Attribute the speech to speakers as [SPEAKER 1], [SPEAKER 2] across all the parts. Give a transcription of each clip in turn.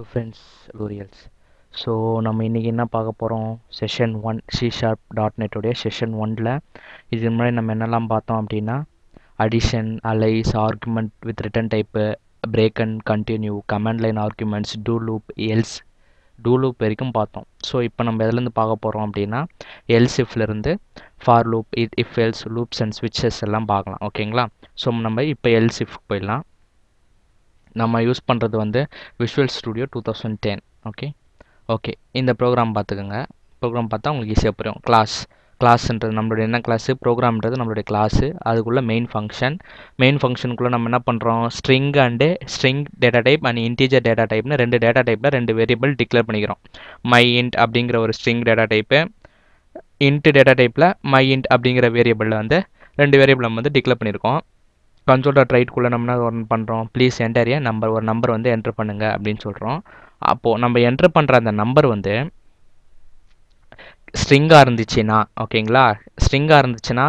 [SPEAKER 1] Hello friends, L'Oreals. So நம்ம இன்றைக்கி என்ன பார்க்க போகிறோம், செஷன் 1 C# உடைய செஷன் 1ல் இது முன்னாடி நம்ம என்னெல்லாம் பார்த்தோம் அப்படின்னா addition, alias, argument with return type, break and continue, command line arguments, do loop, else, do loop வரைக்கும் பார்த்தோம். ஸோ இப்போ நம்ம எதுலேருந்து பார்க்க போகிறோம் அப்படின்னா எல்ஸ் இஃப்லேருந்து for loop, if else, loops and ஸ்விட்சஸ் எல்லாம் பார்க்கலாம். ஓகேங்களா? ஸோ நம்ம இப்போ எல்ஸ் இஃப் போயிடலாம். நம்ம யூஸ் பண்ணுறது வந்து விஷுவல் ஸ்டுடியோ 2010. ஓகே இந்த ப்ரோக்ராம் பார்த்துக்கோங்க. ப்ரோக்ராம் பார்த்தா உங்களுக்கு ஈஸியாக புரியும். கிளாஸ்ன்றது நம்மளுடைய என்ன கிளாஸு, ப்ரோக்ராம்ன்றது நம்மளுடைய கிளாஸு, அதுக்குள்ளே மெயின் ஃபங்க்ஷனுக்குள்ளே நம்ம என்ன பண்ணுறோம், string and string data type and integer data டைப்னு ரெண்டு டேட்டா டைப்பில் ரெண்டு வேரியபிள் டிக்ளேர் பண்ணிக்கிறோம். மை இன்ட் அப்படிங்கிற ஒரு string data type, int data டைப்பில் மை இன்ட் அப்படிங்கிற வேரியபிளில் வந்து ரெண்டு வேரியபிள் நம்ம வந்து டிக்ளேர் பண்ணியிருக்கோம். console.write-குள்ளே நம்ம என்ன பண்ணுறோம், ப்ளீஸ் என்டர் ஏ நம்பர், ஒரு நம்பர் வந்து என்ட்ரு பண்ணுங்க அப்படின்னு சொல்கிறோம். அப்போது நம்ம என்ட்ரு பண்ணுற அந்த நம்பர் வந்து ஸ்ட்ரிங்காக இருந்துச்சுன்னா, ஓகேங்களா, ஸ்ட்ரிங்காக இருந்துச்சுன்னா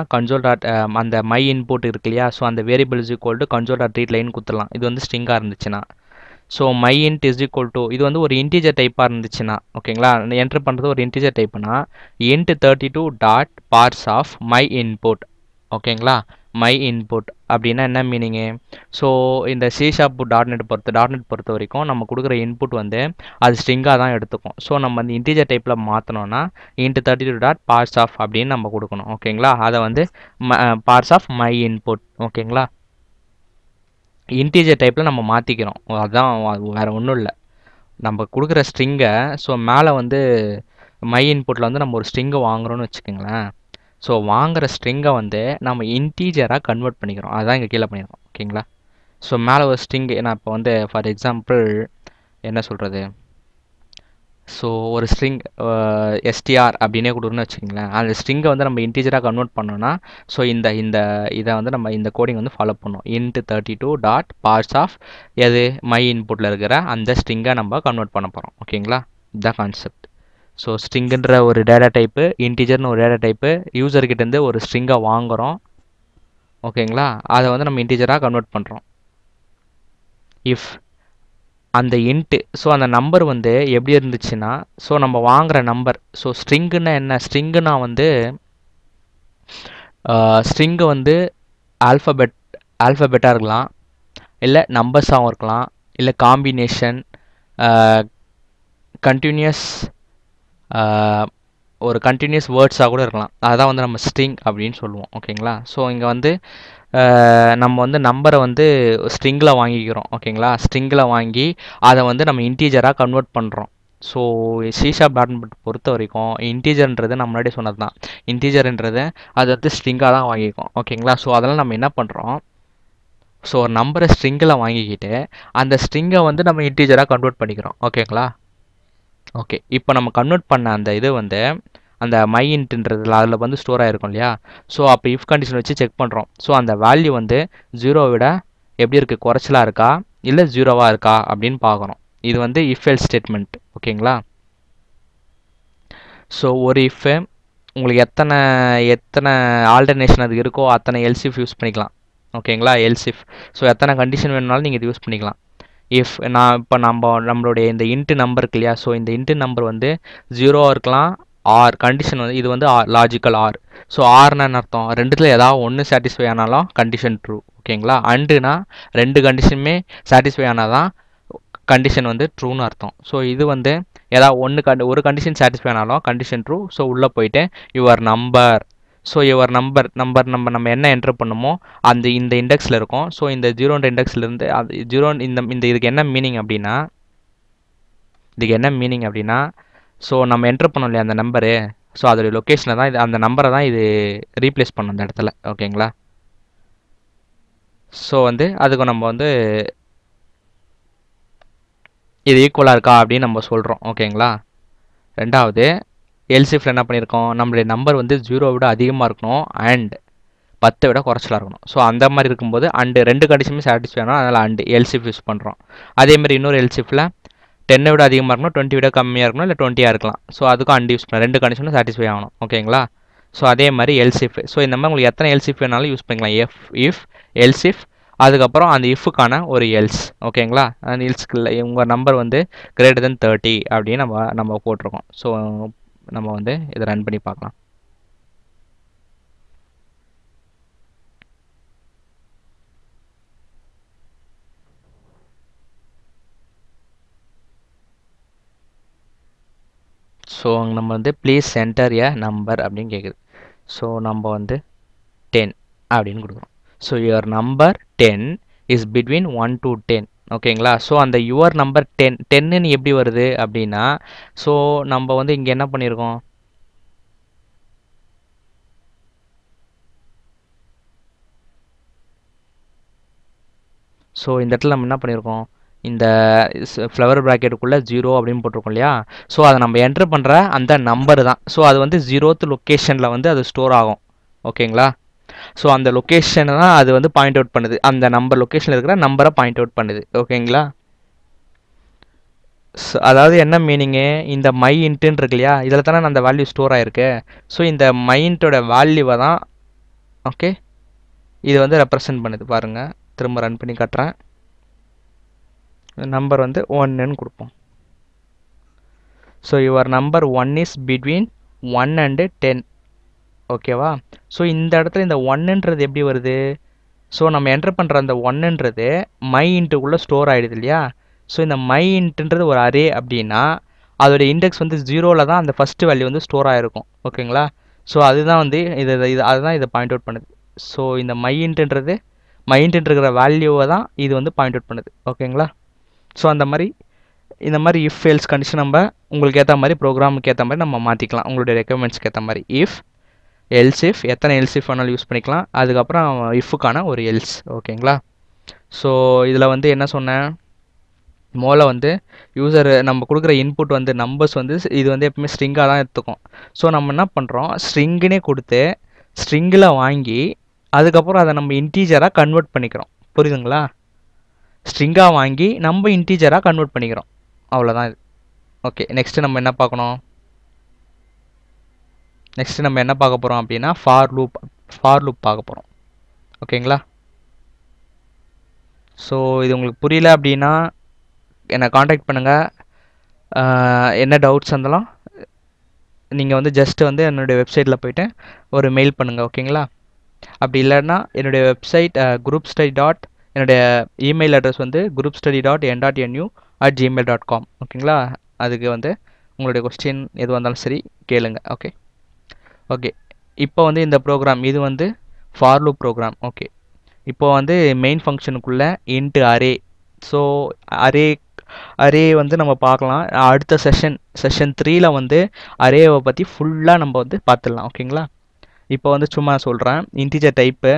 [SPEAKER 1] அந்த மை இன்புட் இருக்கு இல்லையா, ஸோ அந்த variable is equal to console.read line கொடுத்துடலாம். இது வந்து ஸ்ட்ரிங்காக இருந்துச்சுன்னா. So my int is equal to, இது வந்து ஒரு இன்டீஜர் டைப்பாக இருந்துச்சுன்னா, ஓகேங்களா, என்ட்ரு பண்ணுறது ஒரு இன்டீஜர் டைப்புனா int 32 dot parse of my input. ஓகேங்களா, மை இன்புட் அப்படின்னா என்ன மீனிங்கு, ஸோ இந்த C#.net பொறுத்த வரைக்கும் நம்ம கொடுக்குற இன்புட் வந்து அது ஸ்ட்ரிங்காக தான் எடுத்துக்கும். ஸோ நம்ம அந்த இன்டீஜர் டைப்பில் மாற்றினோன்னா int 32 டாட் பார்ஸ் ஆஃப் அப்படின்னு நம்ம கொடுக்கணும். ஓகேங்களா, அதை வந்து பார்ஸ் ஆஃப் மை இன்புட். ஓகேங்களா, இன்டீஜர் டைப்பில் நம்ம மாற்றிக்கிறோம். அதுதான், வேறு ஒன்றும் இல்லை. நம்ம கொடுக்குற ஸ்ட்ரிங்கை, ஸோ மேலே வந்து மை இன்புட்டில் வந்து நம்ம ஒரு ஸ்ட்ரிங்கை வாங்குகிறோன்னு வச்சுக்கோங்களேன். ஸோ வாங்குகிற ஸ்ட்ரிங்கை வந்து நம்ம இன்டீஜராக கன்வெர்ட் பண்ணிக்கிறோம். அதுதான் இங்கே கீழே பண்ணியிருக்கோம். ஓகேங்களா, ஸோ மேலே ஒரு ஸ்ட்ரிங், நான் இப்போ வந்து ஃபார் எக்ஸாம்பிள் என்ன சொல்கிறது, ஸோ ஒரு ஸ்ட்ரிங் எஸ்டிஆர் அப்படின்னே கொடுக்குறோன்னு வச்சுக்கோங்களேன். அந்த ஸ்ட்ரிங்கை வந்து நம்ம இன்டீஜராக கன்வெர்ட் பண்ணோன்னா ஸோ இதை வந்து நம்ம இந்த கோடிங் வந்து ஃபாலோ பண்ணோம். int 32 டாட் பார்ஸ் ஆஃப் எது, மை இன்புட்டில் இருக்கிற அந்த ஸ்ட்ரிங்கை நம்ம கன்வெர்ட் பண்ண போகிறோம். ஓகேங்களா, இதுதான் கான்செப்ட். ஸோ ஸ்ட்ரிங்குன்ற ஒரு டேட்டா டைப்பு, இன்டீஜர்னு ஒரு டேட்டா டைப்பு, யூசர்கிட்டேருந்து ஒரு ஸ்ட்ரிங்கை வாங்குகிறோம். ஓகேங்களா, அதை வந்து நம்ம இன்டீஜராக கன்வெர்ட் பண்ணுறோம். இஃப் அந்த இன்ட்டு, ஸோ அந்த நம்பர் வந்து எப்படி இருந்துச்சுன்னா, ஸோ நம்ம வாங்குகிற நம்பர், ஸோ ஸ்ட்ரிங்குன்னா என்ன, ஸ்ட்ரிங்குனா வந்து ஸ்ட்ரிங்கு வந்து ஆல்ஃபபெட்டாக இருக்கலாம், இல்லை நம்பர்ஸாகவும் இருக்கலாம், இல்லை காம்பினேஷன், கண்டினியூஸ், ஒரு கண்டினியூஸ் வேர்ட்ஸாக கூட இருக்கலாம். அதுதான் வந்து நம்ம ஸ்ட்ரிங் அப்படின்னு சொல்லுவோம். ஓகேங்களா, ஸோ இங்கே வந்து நம்ம வந்து நம்பரை வந்து ஸ்ட்ரிங்கில் வாங்கிக்கிறோம். ஓகேங்களா, ஸ்ட்ரிங்கில் வாங்கி அதை வந்து நம்ம இன்டீஜராக கன்வெர்ட் பண்ணுறோம். ஸோ C#.net பொறுத்த வரைக்கும் இன்டீஜர்ன்றது நம்ம முன்னாடி சொன்னது தான். இன்டீஜர்ன்றது அது வந்து ஸ்ட்ரிங்காக தான் வாங்கிக்கும். ஓகேங்களா, ஸோ அதெல்லாம் நம்ம என்ன பண்ணுறோம், ஸோ ஒரு நம்பரை ஸ்ட்ரிங்கில் வாங்கிக்கிட்டு அந்த ஸ்ட்ரிங்கை வந்து நம்ம இன்டீஜராக கன்வெர்ட் பண்ணிக்கிறோம். ஓகேங்களா, ஓகே இப்போ நம்ம கன்வெர்ட் பண்ண அந்த இது வந்து அந்த மை இன்ட்ன்றதுல அதில் வந்து ஸ்டோர் ஆகிருக்கும் இல்லையா. ஸோ அப்போ இஃப் கண்டிஷன் வச்சு செக் பண்ணுறோம். ஸோ அந்த வேல்யூ வந்து 0 விட எப்படி இருக்குது, குறைச்சலாக இருக்கா இல்லை 0வாக இருக்கா அப்படின்னு பார்க்குறோம். இது வந்து இஃப் எல்ஸ் ஸ்டேட்மெண்ட். ஓகேங்களா, ஸோ ஒரு இஃப்பு உங்களுக்கு எத்தனை ஆல்டர்னேஷன் அது இருக்கோ அத்தனை எல்ஸ் இஃப் யூஸ் பண்ணிக்கலாம். ஓகேங்களா, எல்ஸ் இஃப், ஸோ எத்தனை கண்டிஷன் வேணுனாலும் நீங்கள் இது யூஸ் பண்ணிக்கலாம். இஃப் இப்போ நம்மளுடைய இந்த இன்ட்டு நம்பர் இருக்கு இல்லையா, ஸோ இந்த இன்ட்டு நம்பர் வந்து 0 இருக்கலாம், ஆர் கண்டிஷன் வந்து இது வந்து லாஜிக்கல் ஆர். ஸோ ஆர்னா அர்த்தம், ரெண்டுத்தில் ஏதாவது ஒன்று சாட்டிஸ்ஃபை ஆனாலும் கண்டிஷன் ட்ரூ. ஓகேங்களா, அண்டுனா ரெண்டு கண்டிஷனுமே சாட்டிஸ்ஃபை ஆனால் தான் கண்டிஷன் வந்து ட்ரூன்னு அர்த்தம். ஸோ இது வந்து ஏதாவது ஒரு கண்டிஷன் சாட்டிஸ்ஃபை ஆனாலும் கண்டிஷன் ட்ரூ. ஸோ உள்ளே போயிட்டு your number, so your number நம்ம என்ன என்ட்ரு பண்ணுமோ அந்த இந்த இண்டெக்ஸில் இருக்கும். ஸோ இந்த 0ன்ற இண்டெக்ஸ்லேருந்து அது 0 இந்த இதுக்கு என்ன மீனிங் அப்படின்னா, ஸோ நம்ம என்ட்ரு பண்ணோம் இல்லையா அந்த நம்பரு, ஸோ அதோடைய லொக்கேஷனை தான் இது, அந்த நம்பரை தான் இது ரீப்ளேஸ் பண்ணும் அந்த இடத்துல. ஓகேங்களா, ஸோ வந்து அதுக்கு நம்ம வந்து இது ஈக்குவலாக இருக்கா அப்படின்னு நம்ம சொல்கிறோம். ஓகேங்களா, ரெண்டாவது எல்சிஃப்ல என்ன பண்ணியிருக்கோம், நம்மளுடைய நம்பர் வந்து 0 விட அதிகமாக இருக்கணும் அண்ட் 10 விட குறைச்சலாக இருக்கணும். ஸோ அந்த மாதிரி இருக்கும்போது அண்டு ரெண்டு கண்டிஷனுமே சாட்டிஸ்ஃபை ஆகணும், அதனால் அண்டு எல்சிஃப் யூஸ் பண்ணுறோம். அதேமாதிரி இன்னொரு எல்சிஃபில் 10 விட அதிகமாக இருக்கணும், 20 விட கம்மியாக இருக்கணும், இல்லை 20 இருக்கலாம். ஸோ அதுக்கும் அண்டு யூஸ் பண்ணலாம், ரெண்டு கண்டிஷனும் சாட்டிஸ்ஃபை ஆகணும். ஓகேங்களா, ஸோ அதே மாதிரி எல்சிஃப், ஸோ இந்த மாதிரி உங்களுக்கு எத்தனை எல்சிஃப் வேணாலும் யூஸ் பண்ணிக்கலாம். இஃப் எல்சிஃப் அதுக்கப்புறம் அந்த இஃப்க்கான ஒரு எல்ஸ். ஓகேங்களா? அந்த எல்ஸ்க்கு உங்கள் நம்பர் வந்து கிரேட்டர் தென் 30 அப்படின்னு நம்ம போட்டிருக்கோம். ஸோ நம்ம வந்து இதை ரன் பண்ணி பார்க்கலாம். ஸோ நம்ம வந்து ப்ளீஸ் சென்டர் எ நம்பர் அப்படின்னு கேட்குது. ஸோ நம்ம வந்து 10 அப்படின்னு கொடுக்குறோம். So your number 10 is between 1 to 10. ஓகேங்களா? ஸோ அந்த யுவர் நம்பர் 10ன்னு எப்படி வருது அப்படின்னா, ஸோ நம்ம வந்து இங்கே என்ன பண்ணியிருக்கோம், ஸோ இந்த இடத்துல நம்ம என்ன பண்ணியிருக்கோம், இந்த ஃப்ளவர் ப்ராக்கெட்டுக்குள்ளே 0 அப்படின்னு போட்டிருக்கோம் இல்லையா? ஸோ அதை நம்ம என்ட்ரு பண்ணுற அந்த நம்பர் தான். ஸோ அது வந்து 0th லொக்கேஷனில் வந்து அது ஸ்டோர் ஆகும். ஓகேங்களா? ஸோ அந்த லொக்கேஷனை தான் அது வந்து பாயிண்ட் அவுட் பண்ணுது. அந்த நம்பர் லொக்கேஷனில் இருக்கிற நம்பரை பாயிண்ட் அவுட் பண்ணுது. ஓகேங்களா? அதாவது என்ன மீனிங்கு, இந்த மை இன்ட்டுன்னு இருக்கு இல்லையா, இதில் தானே அந்த வேல்யூ ஸ்டோர் ஆகிருக்கு. ஸோ இந்த மை இன்ட்டோட வேல்யூவை தான் ஓகே இது வந்து ரெப்ரசன்ட் பண்ணுது. பாருங்கள், திரும்ப ரன் பண்ணி காட்டுறேன். நம்பர் வந்து 1ன்னு கொடுப்போம். So your number 1 is between 1 and 10. ஓகேவா? ஸோ இந்த இடத்துல இந்த 1ன்றது எப்படி வருது, ஸோ நம்ம என்டர் பண்ணுற அந்த 1ன்றது மை இன்ட்டுக்குள்ளே ஸ்டோர் ஆகிடுது இல்லையா? ஸோ இந்த மை இன்ட்டுன்றது ஒரு அரே அப்படின்னா அதோடைய இண்டெக்ஸ் வந்து 0ல் தான் அந்த ஃபஸ்ட்டு வேல்யூ வந்து ஸ்டோர் ஆகிருக்கும். ஓகேங்களா? ஸோ அதுதான் வந்து அதுதான் இதை பாயிண்ட் அவுட் பண்ணுது. ஸோ இந்த மை இன்ட்டுன்றது இருக்கிற வேல்யூவை தான் இது வந்து பாயிண்ட் அவுட் பண்ணுது. ஓகேங்களா? ஸோ அந்த மாதிரி இந்த மாதிரி இஃப் எல்ஸ் கண்டிஷன் நம்ம உங்களுக்கு ஏற்ற மாதிரி ப்ரோக்ராமுக்கு ஏற்ற மாதிரி நம்ம மாற்றிக்கலாம். உங்களுடைய ரெக்குவயர்மெண்ட்ஸ்க்கு ஏற்ற மாதிரி இஃப் எல்ஸ் இஃப் எத்தனை எல்ஸ் இஃப் வேணாலும் யூஸ் பண்ணிக்கலாம். அதுக்கப்புறம் இஃப்க்கான ஒரு எல்ஸ். ஓகேங்களா? ஸோ இதில் வந்து என்ன சொன்னேன், முதல்ல வந்து யூசர் நம்ம கொடுக்குற இன்புட் வந்து நம்பர்ஸ் வந்து இது வந்து எப்பவுமே ஸ்ட்ரிங்காக தான் எடுத்துக்கும். ஸோ நம்ம என்ன பண்ணுறோம், ஸ்ட்ரிங்குனே கொடுத்து ஸ்ட்ரிங்கில் வாங்கி அதுக்கப்புறம் அதை நம்ம இன்டீஜராக கன்வெர்ட் பண்ணிக்கிறோம். புரியுதுங்களா? ஸ்ட்ரிங்காக வாங்கி நம்ம இன்டீஜராக கன்வெர்ட் பண்ணிக்கிறோம். அவ்வளோதான் இது. ஓகே, நெக்ஸ்ட்டு நம்ம என்ன பார்க்கணும், நெக்ஸ்ட்டு நம்ம என்ன பார்க்க போகிறோம் அப்படின்னா ஃபார் லூப் பார்க்க போகிறோம். ஓகேங்களா? ஸோ இது உங்களுக்கு புரியல அப்படின்னா என்னை காண்டாக்ட் பண்ணுங்கள். என்ன டவுட்ஸ் இருந்தாலும் நீங்கள் வந்து ஜஸ்ட்டு வந்து என்னுடைய வெப்சைட்டில் போய்ட்டு ஒரு மெயில் பண்ணுங்கள். ஓகேங்களா? அப்படி இல்லைன்னா என்னுடைய வெப்சைட் groupstudy. என்னுடைய இமெயில் அட்ரஸ் வந்து groupstudy.n.nu@gmail.com. ஓகேங்களா? அதுக்கு வந்து உங்களுடைய கொஸ்டின் எதுவாக இருந்தாலும் சரி கேளுங்க. ஓகே ஓகே இப்போ வந்து இந்த ப்ரோக்ராம் இது வந்து ஃபார் லூப் ப்ரோக்ராம். ஓகே, இப்போ வந்து மெயின் ஃபங்க்ஷனுக்குள்ளே இன்ட்டு அரே. ஸோ அரே வந்து நம்ம பார்க்கலாம் அடுத்த செஷன் 3ல் வந்து அரேவை பற்றி ஃபுல்லாக நம்ம வந்து பார்த்துடலாம். ஓகேங்களா? இப்போ வந்து சும்மா சொல்கிறேன். Integer type,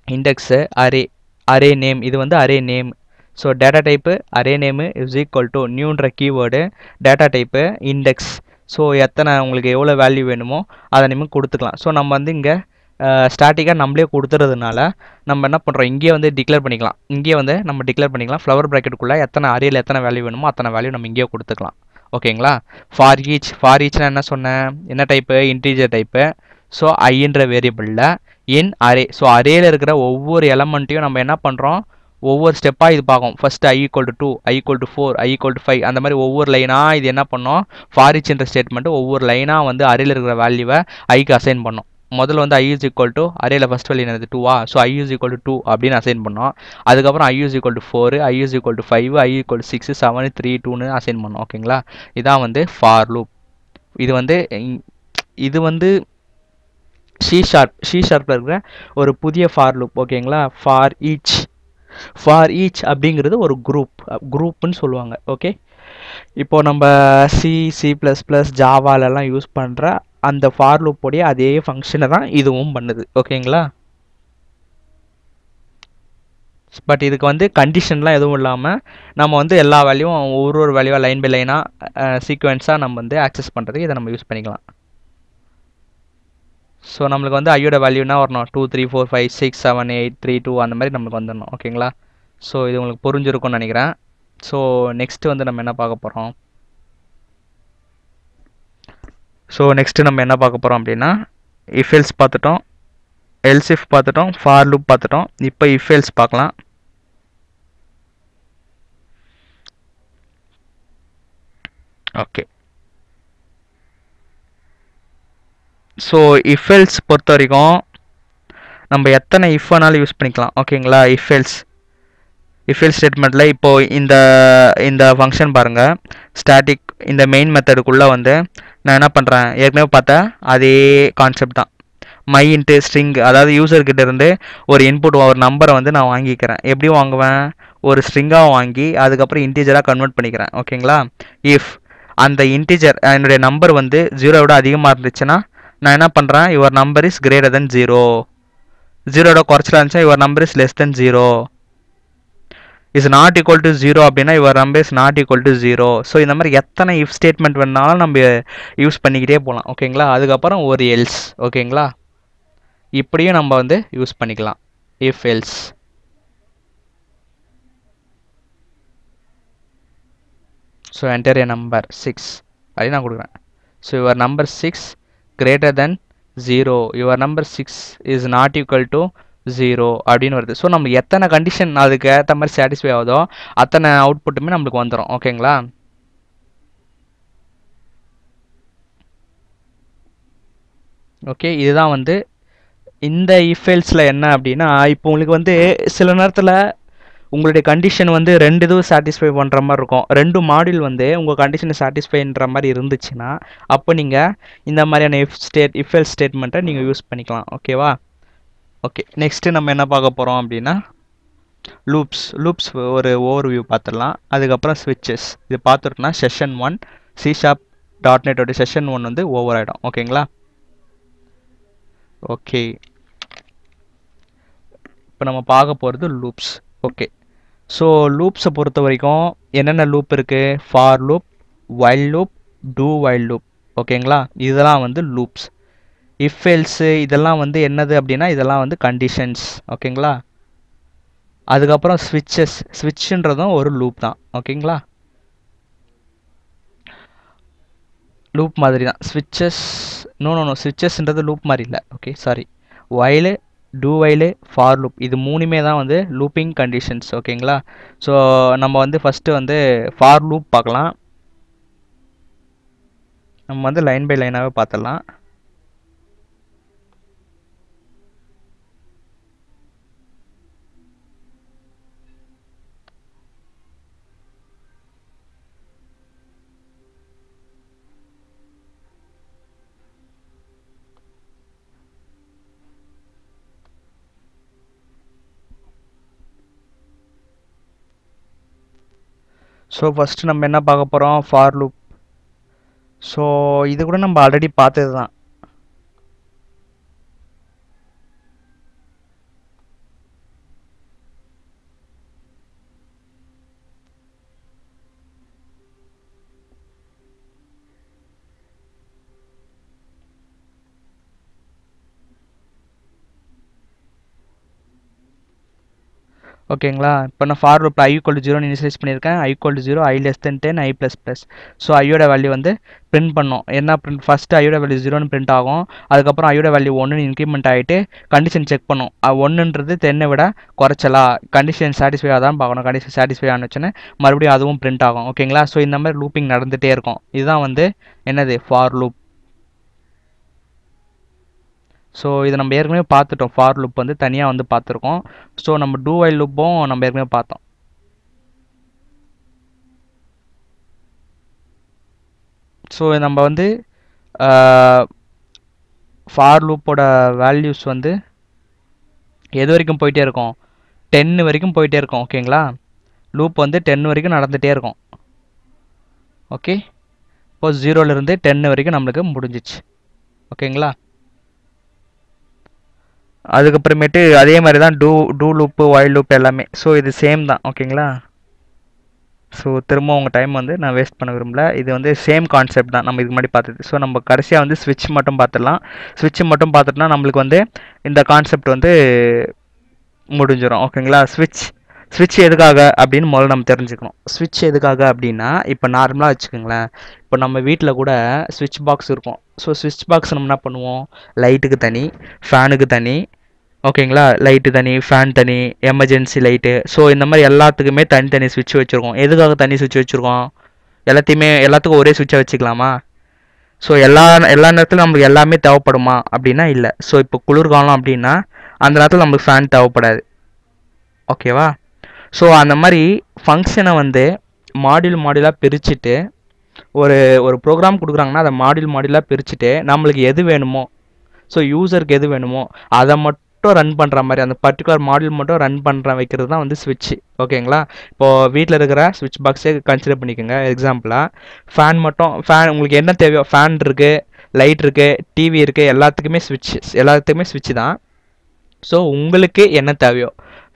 [SPEAKER 1] index, array name, இது வந்து array name. So data type array name is equal to நியூன்ற keyword, data type index. So எத்தனை உங்களுக்கு எவ்வளோ வேல்யூ வேணுமோ அதை நீங்கள் கொடுத்துக்கலாம். ஸோ நம்ம வந்து இங்கே ஸ்டாட்டிக்காக நம்மளே கொடுத்துறதுனால நம்ம என்ன பண்ணுறோம், இங்கேயே வந்து டிக்ளேர் பண்ணிக்கலாம். இங்கேயே வந்து நம்ம டிக்ளேர் பண்ணிக்கலாம் ஃப்ளவர் ப்ராக்கெட்டுக்குள்ளே எத்தனை அரேயில் எத்தனை வேல்யூ வேணுமோ அத்தனை வேல்யூ நம்ம இங்கேயே கொடுத்துக்கலாம். ஓகேங்களா? ஃபார் ஈச்னா என்ன சொன்னேன், என்ன டைப்பு, இன்டீஜர் டைப்பு. ஸோ ஐன்ற வேரியபிளில் இன் அரே. ஸோ அரேயில் இருக்கிற ஒவ்வொரு எலமெண்ட்டையும் நம்ம என்ன பண்ணுறோம், ஒவ்வொரு ஸ்டெப்பாக இது பார்க்கும். ஃபஸ்ட்டு i = 2, i = 4, i = 5, அந்த மாதிரி ஒவ்வொரு லைனாக இது என்ன பண்ணோம், ஃபார் ஈச்ன்ற ஸ்டேட்மெண்ட்டு ஒவ்வொரு லைனாக வந்து அரேயில் இருக்கிற வேல்யூவை ஐக்கு அசைன் பண்ணோம். முதல்ல வந்து i = அரேயில் ஃபஸ்ட் வேல்யூ என்னது 2வா, ஸோ i = 2 அப்படின்னு அசைன் பண்ணோம். அதுக்கப்புறம் i = 4, i = 5, i = 6, 7, 3, 2ன்னு அசைன் பண்ணோம். ஓகேங்களா? இதான் வந்து ஃபார் லூப். இது வந்து சி ஷார்ப்பில் இருக்கிற ஒரு புதிய ஃபார் லூப். ஓகேங்களா? ஃபார் ஈச் அப்படிங்கிறது ஒரு குரூப்புன்னு சொல்லுவாங்க. ஓகே, இப்போது நம்ம C++, ஜாவாலெல்லாம் யூஸ் பண்ணுற அந்த ஃபார் லூப்போடைய அதே ஃபங்க்ஷனை தான் இதுவும் பண்ணுது. ஓகேங்களா? பட் இதுக்கு வந்து கண்டிஷன்லாம் எதுவும் இல்லாமல் நம்ம வந்து எல்லா வேல்யூவும் ஒரு வேல்யூவாக லைன் பை லைனாக சீக்வென்ஸாக நம்ம வந்து ஆக்சஸ் பண்ணுறதுக்கு இதை நம்ம யூஸ் பண்ணிக்கலாம். ஸோ நம்மளுக்கு வந்து ஐயோட வேல்யூனா வரணும் 2, 3, 4, 5, 6, 7, 8, 3, 2 அந்த மாதிரி நம்மளுக்கு வந்துடணும். ஓகேங்களா? ஸோ இது உங்களுக்கு புரிஞ்சிருக்கும்னு நினைக்கிறேன். ஸோ நெக்ஸ்ட்டு வந்து நம்ம என்ன பார்க்க போகிறோம், அப்படின்னா இஃப் எல்ஸ் பார்த்துட்டோம். எல்ஸ் இஃப் பார்த்துட்டோம், ஃபார் லூப் பார்த்துட்டோம். இப்போ இஃப் எல்ஸ் பார்க்கலாம். ஓகே, ஸோ இஃப் எல்ஸ் பொறுத்த வரைக்கும் நம்ம எத்தனை இஃப் வேணாலும் யூஸ் பண்ணிக்கலாம். ஓகேங்களா? இஃப் எல்ஸ் ஸ்டேட்மெண்ட்டில் இப்போது இந்த ஃபங்க்ஷன் பாருங்கள், ஸ்டாட்டிக் இந்த மெயின் மெத்தடுக்குள்ளே வந்து நான் என்ன பண்ணுறேன், ஏற்கனவே பார்த்தா அதே கான்செப்ட் தான். மை இன்ட்டு ஸ்ட்ரிங், அதாவது யூசர்கிட்ட இருந்து ஒரு இன்புட் ஒரு நம்பரை வந்து நான் வாங்கிக்கிறேன். எப்படி வாங்குவேன், ஒரு ஸ்ட்ரிங்காக வாங்கி அதுக்கப்புறம் இன்டீஜராக கன்வெர்ட் பண்ணிக்கிறேன். ஓகேங்களா? இஃப் அந்த இன்டீஜர் என்னுடைய நம்பர் வந்து 0 விட அதிகமாக இருந்துச்சுன்னா நான் என்ன பண்ணுறேன், your number is greater than 0. 0 குறைச்சலாக இருந்துச்சுன்னா your number is less than 0. Is not equal to 0 அப்படின்னா your number is not equal to 0. So இந்த மாதிரி எத்தனை இஃப் ஸ்டேட்மெண்ட் வேணாலும் நம்ம யூஸ் பண்ணிக்கிட்டே போகலாம். ஓகேங்களா? அதுக்கப்புறம் ஒரு எல்ஸ். ஓகேங்களா? இப்படியும் நம்ம வந்து யூஸ் பண்ணிக்கலாம் if else. So enter A number 6 அப்படின்னு நான் கொடுக்குறேன். So your number 6 greater than 0, your number 6 is not equal to 0 அப்படின்னு வருது. ஸோ நம்ம எத்தனை கண்டிஷன் அதுக்கு ஏற்ற மாதிரி சாட்டிஸ்ஃபை ஆகுதோ அத்தனை அவுட்புட்டுமே நம்மளுக்கு வந்துடும். ஓகேங்களா? ஓகே, இதுதான் வந்து இந்த இஃப் எல்ஸில் என்ன அப்படின்னா, இப்போ உங்களுக்கு வந்து சில நேரத்தில் உங்களுடைய கண்டிஷன் வந்து 2 இதுவும் சாட்டிஸ்ஃபை பண்ணுற மாதிரி இருக்கும். 2 மாடியூல் வந்து உங்கள் கண்டிஷனை சாட்டிஸ்ஃபைன்ற மாதிரி இருந்துச்சுன்னா அப்போ நீங்கள் இந்த மாதிரியான இஃப் எல்ஸ் ஸ்டேட்மெண்ட்டை நீங்கள் யூஸ் பண்ணிக்கலாம். ஓகேவா? ஓகே, நெக்ஸ்ட்டு நம்ம என்ன பார்க்க போகிறோம் அப்படின்னா லூப்ஸ் ஒரு ஓவர்வியூ பார்த்துடலாம். அதுக்கப்புறம் ஸ்விட்சஸ் இது பார்த்துட்டோம்னா செஷன் 1 C#.NET செஷன் 1 வந்து ஓவர் ஆகிடும். ஓகேங்களா? ஓகே, இப்போ நம்ம பார்க்க போகிறது லூப்ஸ். ஓகே, ஸோ லூப்ஸை பொறுத்த வரைக்கும் என்னென்ன லூப் இருக்குது, for loop, while loop, two while loop. ஓகேங்களா? இதெல்லாம் வந்து லூப்ஸ். இஃப் எல்ஸு இதெல்லாம் வந்து என்னது அப்படின்னா இதெல்லாம் வந்து கண்டிஷன்ஸ். ஓகேங்களா? அதுக்கப்புறம் ஸ்விட்சுன்றதும் ஒரு லூப் தான். ஓகேங்களா? லூப் மாதிரி தான் ஸ்விட்சஸ். நோ ஸ்விட்சஸ்ன்றது லூப் மாதிரி இல்லை. Okay, sorry. While, do while, for loop இது மூணுமே தான் வந்து லூப்பிங் கண்டிஷன்ஸ். ஓகேங்களா? ஸோ நம்ம வந்து ஃபஸ்ட்டு வந்து ஃபார் லூப் பார்க்கலாம். நம்ம வந்து லைன் பை லைனாகவே பார்த்துடலாம். ஸோ ஃபஸ்ட்டு நம்ம என்ன பார்க்க போகிறோம், ஃபார் லூப். ஸோ இது கூட நம்ம ஆல்ரெடி பார்த்தது தான். ஓகேங்களா? இப்போ நான் ஃபார் லூப்பில் i = 0 இனிஷியலைஸ் பண்ணியிருக்கேன். i = 0, i less than 10, i ++. So ஐயோட வேல்யூ வந்து பிரிண்ட் பண்ணோம். என்ன பிரிண்ட், ஃபஸ்ட்டு ஐயோட வேல்யூ 0ன்னு பிரிண்ட் ஆகும். அதுக்கப்புறம் ஐயோட வேல்யூ 1ன்னு இன்க்ரிமெண்ட் ஆகிட்டு கண்டிஷன் செக் பண்ணும். 1ன்றது 10 விட குறைச்சலா, கண்டிஷன் சாட்டிஸ்ஃபை ஆகாதான் பார்க்கணும். கண்டிஷன் சாட்டிஸ்ஃபை ஆனுச்சுன்னு மறுபடியும் அதுவும் பிரிண்ட் ஆகும். ஓகேங்களா? ஸோ இந்த மாதிரி லூப்பிங் நடந்துகிட்டே இருக்கும். இதுதான் வந்து என்னது, ஃபார் லூப். ஸோ இதை நம்ம ஏற்கனவே பார்த்துட்டோம். ஃபார் லூப் வந்து தனியாக வந்து பார்த்துருக்கோம். ஸோ நம்ம டூ வைல் லூப்பும் நம்ம ஏற்கனவே பார்த்தோம். ஸோ நம்ம வந்து ஃபார் லூப்போட வேல்யூஸ் வந்து எது வரைக்கும் போயிட்டே இருக்கும், 10 வரைக்கும் போயிட்டே இருக்கும். ஓகேங்களா? லூப் வந்து 10 வரைக்கும் நடந்துகிட்டே இருக்கும். ஓகே, இப்போ 0லேருந்து 10 வரைக்கும் நம்மளுக்கு முடிஞ்சிச்சு. ஓகேங்களா? அதுக்கப்புறமேட்டு அதே மாதிரி தான் டூ லூப்பு, வைல் லூப் எல்லாமே. ஸோ இது சேம் தான். ஓகேங்களா? ஸோ திரும்ப உங்கள் டைம் வந்து நான் வேஸ்ட் பண்ண விரும்பல. இது வந்து சேம் கான்செப்ட் தான் நம்ம இதுக்கு முன்னாடி பார்த்தது. ஸோ நம்ம கடைசியாக வந்து ஸ்விட்ச் மட்டும் பார்த்துடலாம். ஸ்விட்ச் மட்டும் பார்த்துட்டோம்னா நம்மளுக்கு வந்து இந்த கான்செப்ட் வந்து முடிஞ்சிடும். ஓகேங்களா? ஸ்விட்ச் எதுக்காக அப்படின்னு முதல்ல நம்ம தெரிஞ்சுக்கணும். ஸ்விட்ச் எதுக்காக அப்படின்னா, இப்போ நார்மலாக வச்சுக்கோங்களேன், இப்போ நம்ம வீட்டில் கூட ஸ்விட்ச் பாக்ஸ் இருக்கும். ஸோ ஸ்விட்ச் பாக்ஸ் நம்ம என்ன பண்ணுவோம், லைட்டுக்கு தனி, ஃபேனுக்கு தனி, ஓகேங்களா? லைட்டு தனி, ஃபேன் தனி, எமர்ஜென்சி லைட்டு. ஸோ இந்த மாதிரி எல்லாத்துக்குமே தனித்தனி சுவிட்ச் வச்சுருக்கோம். எதுக்காக தனி சுவிட்ச் வச்சுருக்கோம்? எல்லாத்துக்கும் ஒரே சுவிட்சை வச்சுக்கலாமா? ஸோ எல்லா நேரத்துலையும் நம்மளுக்கு எல்லாமே தேவைப்படுமா அப்படின்னா இல்லை. ஸோ இப்போ குளிர்காலம் அப்படின்னா அந்த நேரத்தில் நம்மளுக்கு ஃபேன் தேவைப்படாது. ஓகேவா? ஸோ அந்த மாதிரி ஃபங்க்ஷனை வந்து மாடியூலாக பிரிச்சுட்டு ஒரு ஒரு ப்ரோக்ராம் கொடுக்குறாங்கன்னா அதை மாடியூலாக பிரிச்சுட்டு நம்மளுக்கு எது வேணுமோ, ஸோ யூசருக்கு எது வேணுமோ அதை மட்டும் ரன் பண்ணுற மாதிரி அந்த பர்டிகுலர் மாடியூல் மட்டும் ரன் பண்ணுற வைக்கிறது தான் வந்து ஸ்விட்ச். ஓகேங்களா? இப்போது வீட்டில் இருக்கிற ஸ்விட்ச் பாக்ஸே கன்சிடர் பண்ணிக்கோங்க எக்ஸாம்பிளாக. ஃபேன் உங்களுக்கு என்ன தேவையோ, ஃபேன் இருக்குது, லைட் இருக்குது, டிவி இருக்குது, எல்லாத்துக்குமே ஸ்விட்ச் தான். ஸோ உங்களுக்கு என்ன தேவையோ,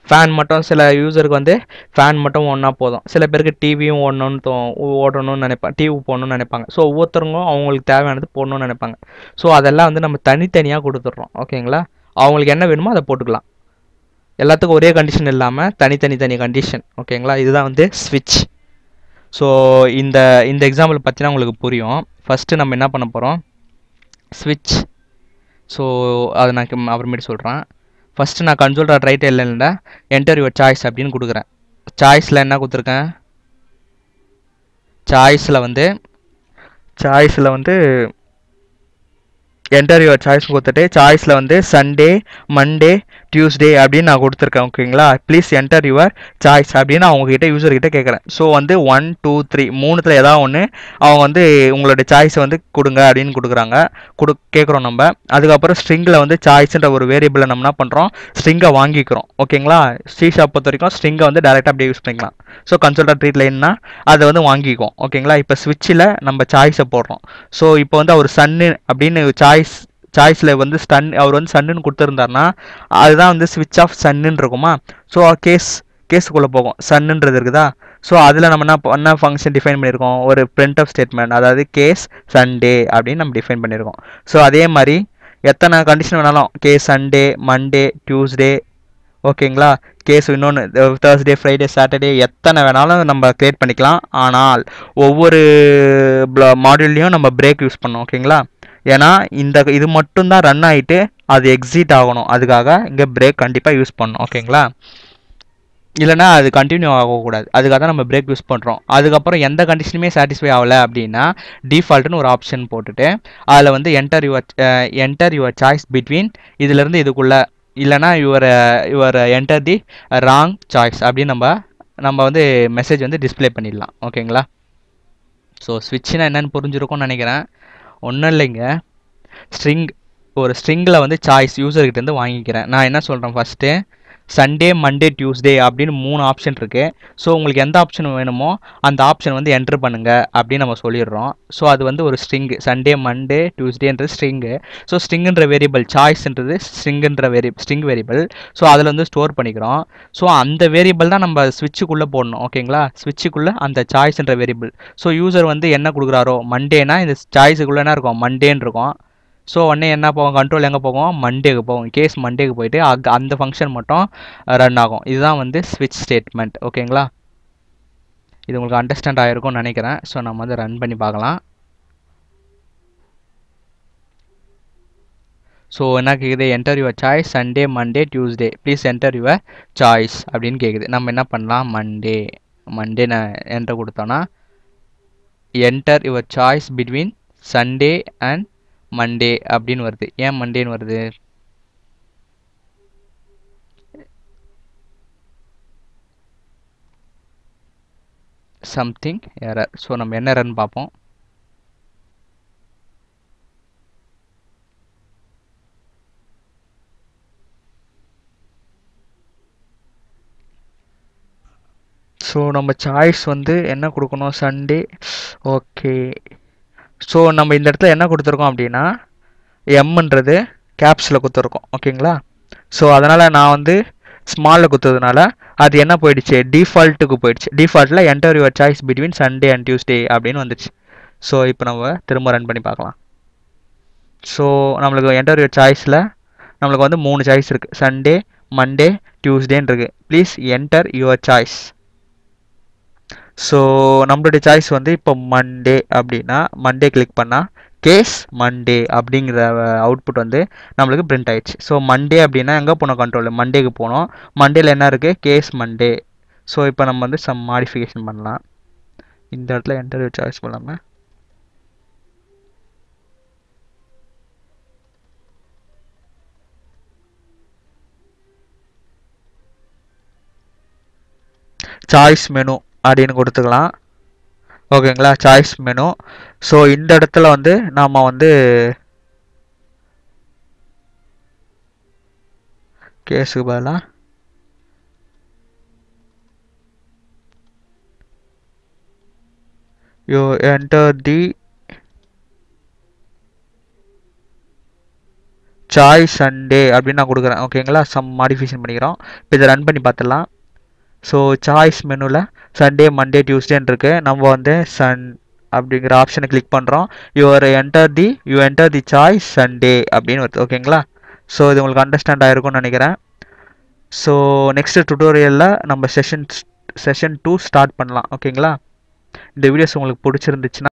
[SPEAKER 1] ஃபேன் மட்டும் சில யூசருக்கு வந்து ஃபேன் மட்டும் ஒன்றா போதும். சில பேருக்கு டிவியும் ஓடணும்னு நினைப்பாங்க, டிவி போடணும்னு நினைப்பாங்க. ஸோ ஒவ்வொருத்தருங்களும் அவங்களுக்கு தேவையானது போடணும்னு நினைப்பாங்க. ஸோ அதெல்லாம் வந்து நம்ம தனித்தனியாக கொடுத்துட்றோம். ஓகேங்களா? அவங்களுக்கு என்ன வேணுமோ அதை போட்டுக்கலாம். எல்லாத்துக்கும் ஒரே கண்டிஷன் இல்லாமல் தனி கண்டிஷன். ஓகேங்களா? இதுதான் வந்து ஸ்விட்ச். ஸோ இந்த எக்ஸாம்பிள் பார்த்தீங்கன்னா உங்களுக்கு புரியும். ஃபஸ்ட்டு நம்ம என்ன பண்ண போகிறோம், ஸ்விட்ச். ஸோ அதை நான் அப்புறமேட்டு சொல்கிறேன். ஃபஸ்ட்டு நான் control.write என்டர் யுவர் சாய்ஸ் அப்படின்னு கொடுக்குறேன். சாய்ஸில் என்ன கொடுத்துருக்கேன், சாய்ஸில் வந்து என்டர் யுவர் சாய்ஸ் கொடுத்துட்டு சாய்ஸில் வந்து சண்டே, மண்டே, டியூஸ்டே அப்படின்னு நான் கொடுத்துருக்கேன். ஓகேங்களா? ப்ளீஸ் என்டர் யுவர் சாய்ஸ் அப்படின்னு அவங்ககிட்ட யூசர்கிட்ட கேட்குறேன். ஸோ வந்து 1 2 3 மூணுத்தில் ஏதாவது ஒன்று அவங்க வந்து உங்களோட சாய்ஸை வந்து கொடுங்க அப்படின்னு கேட்குறோம் நம்ம. அதுக்கப்புறம் ஸ்ட்ரிங்கில் வந்து சாய்ஸ்ன்ற ஒரு வேரியபிளை நம்ம என்ன பண்ணுறோம், ஸ்ட்ரிங்கை வாங்கிக்கிறோம். ஓகேங்களா? C# பொறுத்த வரைக்கும் ஸ்ட்ரிங்கை வந்து டேரெக்டாக அப்படியே யூஸ் பண்ணிக்கலாம். ஸோ control.readLineனா அதை வந்து வாங்கிக்குவோம். ஓகேங்களா? இப்போ ஸ்விட்சில் நம்ம சாய்ஸை போடுறோம். ஸோ இப்போ வந்து அவர் சன்னு அப்படின்னு சாய்ஸில் வந்து அவர் வந்து சன்னுன்னு கொடுத்துருந்தாருன்னா அதுதான் வந்து ஸ்விட்ச் ஆஃப் சன்னுன்னு இருக்குமா. ஸோ கேஸுக்குள்ளே போகும், சன்னுன்றது இருக்குதா. ஸோ அதில் நம்ம என்ன ஃபங்க்ஷன் டிஃபைன் பண்ணியிருக்கோம், ஒரு printf ஸ்டேட்மெண்ட், அதாவது கேஸ் சண்டே அப்படின்னு நம்ம டிஃபைன் பண்ணியிருக்கோம். ஸோ அதே மாதிரி எத்தனை கண்டிஷன் வேணாலும், கேஸ் சண்டே, மண்டே, டியூஸ்டே, ஓகேங்களா, கேஸ் இன்னொன்று தேர்ஸ்டே, ஃப்ரைடே, சாட்டர்டே, எத்தனை வேணாலும் நம்ம க்ரியேட் பண்ணிக்கலாம். ஆனால் ஒவ்வொரு மாடியூல்லையும் நம்ம பிரேக் யூஸ் பண்ணோம். ஓகேங்களா? ஏன்னா இது மட்டும்தான் ரன் ஆகிட்டு அது எக்ஸிட் ஆகணும். அதுக்காக இங்கே பிரேக் கண்டிப்பாக யூஸ் பண்ணணும். ஓகேங்களா? இல்லைனா அது கண்டினியூ ஆகக்கூடாது. அதுக்காக தான் நம்ம பிரேக் யூஸ் பண்ணுறோம். அதுக்கப்புறம் எந்த கண்டிஷனுமே சாட்டிஸ்ஃபை ஆகலை அப்படின்னா டிஃபால்ட்டுன்னு ஒரு ஆப்ஷன் போட்டுட்டு அதில் வந்து என்டர் யுவர் சாய்ஸ் பிட்வீன் இதிலேருந்து இதுக்குள்ளே, இல்லைனா your enter the wrong choice அப்படின்னு நம்ம வந்து மெசேஜ் வந்து டிஸ்பிளே பண்ணிடலாம். ஓகேங்களா? ஸோ ஸ்விட்ச்னா என்னென்னு புரிஞ்சிருக்கும்னு நினைக்கிறேன். ஒன்றும் இல்லைங்க, ஒரு ஸ்ட்ரிங்கில் வந்து சாய்ஸ் யூசர்கிட்டேருந்து வாங்கிக்கிறேன். நான் என்ன சொல்கிறேன், ஃபஸ்ட்டு சண்டே, மண்டே, டியூஸ்டே அப்படின்னு 3 ஆப்ஷன் இருக்குது. ஸோ உங்களுக்கு எந்த ஆப்ஷன் வேணுமோ அந்த ஆப்ஷன் வந்து என்ட்ரு பண்ணுங்கள் அப்படின்னு நம்ம சொல்லிடுறோம். ஸோ அது வந்து ஒரு ஸ்ட்ரிங்கு, சண்டே, மண்டே, டியூஸ்டேன்றது ஸ்ட்ரிங்கு. ஸோ ஸ்ட்ரிங்குன்ற வேரியபிள், சாய்ஸ்ன்றது ஸ்ட்ரிங் வேரியபிள். ஸோ அதில் வந்து ஸ்டோர் பண்ணிக்கிறோம். ஸோ அந்த வேரியபிள் தான் நம்ம ஸ்விட்சுக்குள்ளே போடணும். ஓகேங்களா? ஸ்விட்சுக்குள்ளே அந்த சாய்ஸ்ன்ற வேரியபிள். ஸோ யூசர் வந்து என்ன கொடுக்குறாரோ, மண்டேனா இந்த சாய்ஸுக்குள்ளே என்ன இருக்கும், மண்டேன்னு இருக்கும். ஸோ உடனே என்ன போகும், கண்ட்ரோல் எங்கே போகும், மண்டேக்கு போகும். கேஸ் மண்டேக்கு போயிட்டு அந்த ஃபங்க்ஷன் மட்டும் ரன் ஆகும். இதுதான் வந்து ஸ்விட்ச் ஸ்டேட்மெண்ட். ஓகேங்களா? இது உங்களுக்கு அண்டர்ஸ்டாண்ட் ஆகிருக்கும்னு நினைக்கிறேன். ஸோ நம்ம வந்து ரன் பண்ணி பார்க்கலாம். ஸோ என்ன கேட்குது, enter your choice Sunday, Monday, Tuesday, please enter your choice அப்படின்னு கேட்குது. நம்ம என்ன பண்ணலாம், மண்டே நான் என்டர் கொடுத்தோன்னா enter your choice between Sunday and Monday அப்படின்னு வருது. ஏன் மண்டேன்னு வருது, சம்திங் எரர். ஸோ நம்ம என்ன எரர்னு பார்ப்போம். ஸோ நம்ம சாய்ஸ் வந்து என்ன கொடுக்கணும், சண்டே. ஓகே, ஸோ நம்ம இந்த இடத்துல என்ன கொடுத்துருக்கோம் அப்படின்னா எம்ன்றது கேப்ஸில் கொடுத்துருக்கோம். ஓகேங்களா? ஸோ அதனால் நான் வந்து ஸ்மாலில் கொடுத்ததுனால அது என்ன போயிடுச்சு, டிஃபால்ட்டுக்கு போயிடுச்சு. டிஃபால்ட்டில் enter your choice between Sunday and Tuesday அப்படின்னு வந்துடுச்சு. ஸோ இப்போ நம்ம திரும்ப ரன் பண்ணி பார்க்கலாம். ஸோ நம்மளுக்கு என்டர் யுவர் சாய்ஸில் நம்மளுக்கு வந்து 3 சாய்ஸ் இருக்குது, சண்டே, மண்டே, டியூஸ்டேன்னு இருக்குது. Please enter your choice. So நம்மளுடைய சாய்ஸ் வந்து இப்போ மண்டே அப்படின்னா மண்டே கிளிக் பண்ணால்
[SPEAKER 2] கேஸ் மண்டே அப்படிங்கிற அவுட்புட் வந்து நம்மளுக்கு பிரிண்ட் ஆயிடுச்சு. ஸோ மண்டே அப்படின்னா எங்கே போனோம், கண்ட்ரோல் மண்டேக்கு போனோம். மண்டேல என்ன இருக்குது, கேஸ் மண்டே. ஸோ இப்போ நம்ம வந்து சம் மாடிஃபிகேஷன் பண்ணலாம். இந்த இடத்துல என்டர் சாய்ஸ் பண்ணலாமல் சாய்ஸ் மெனு அப்படின்னு கொடுத்துக்கலாம். ஓகேங்களா, சாய்ஸ் மெனு. ஸோ இந்த இடத்துல வந்து நாம் வந்து கேஸுக்கு பதிலாக you enter the choice Sunday அப்படின்னு நான் கொடுக்குறேன். ஓகேங்களா, சம் மாடிஃபிகேஷன் பண்ணிக்கிறோம். இப்போ இதை ரன் பண்ணி பார்த்துடலாம். ஸோ சாய்ஸ் மெனுவில் சண்டே மண்டே டியூஸ்டேன்னு இருக்குது. நம்ம வந்து சன் அப்படிங்கிற ஆப்ஷனை கிளிக் பண்ணுறோம். You enter the choice Sunday அப்படின்னு வருது. ஓகேங்களா, ஸோ இது உங்களுக்கு அண்டர்ஸ்டாண்ட் ஆகிருக்கும்னு நினைக்கிறேன். ஸோ நெக்ஸ்ட் டுட்டோரியலில் நம்ம செஷன் 2 ஸ்டார்ட் பண்ணலாம். ஓகேங்களா, இந்த வீடியோஸ் உங்களுக்கு பிடிச்சிருந்துச்சுன்னா